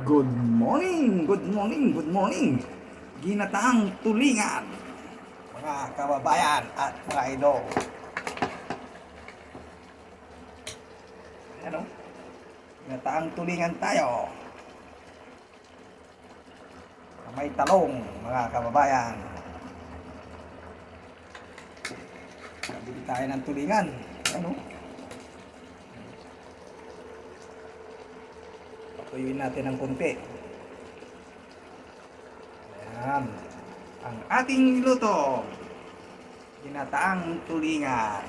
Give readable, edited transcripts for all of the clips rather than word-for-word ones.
Good morning, good morning, good morning. Ginataang tulingan, mga kababayan at mga idol. Ano? Ginataang tulingan tayo. May talong, mga kababayan. Bili tayo ng tulingan. Ano? Patuyuin natin ng konti. Ayan. Ang ating luto. Ginataang tulingan.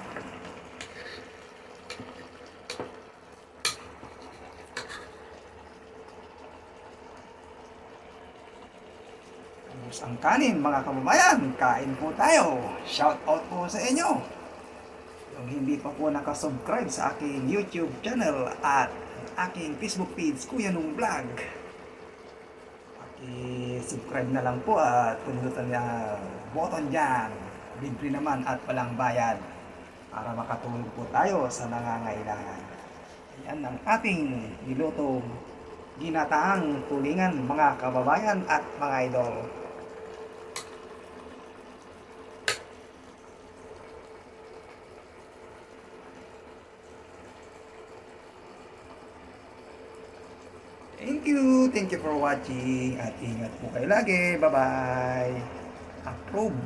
Ubus ang kanin, mga kababayan. Kain po tayo. Shout out po sa inyo. Yung hindi pa po nakasubscribe sa aking YouTube channel at aking Facebook page, Kuya Nung Vlog, i-subscribe na lang po at pindutan na button dyan. Libre naman at walang bayad para makatulong po tayo sa nangangailangan. Ayan ang ating nilutong ginataang tulingan, mga kababayan at mga idol. Thank you for watching at ingat po kayo lagi. Bye-bye. Approve.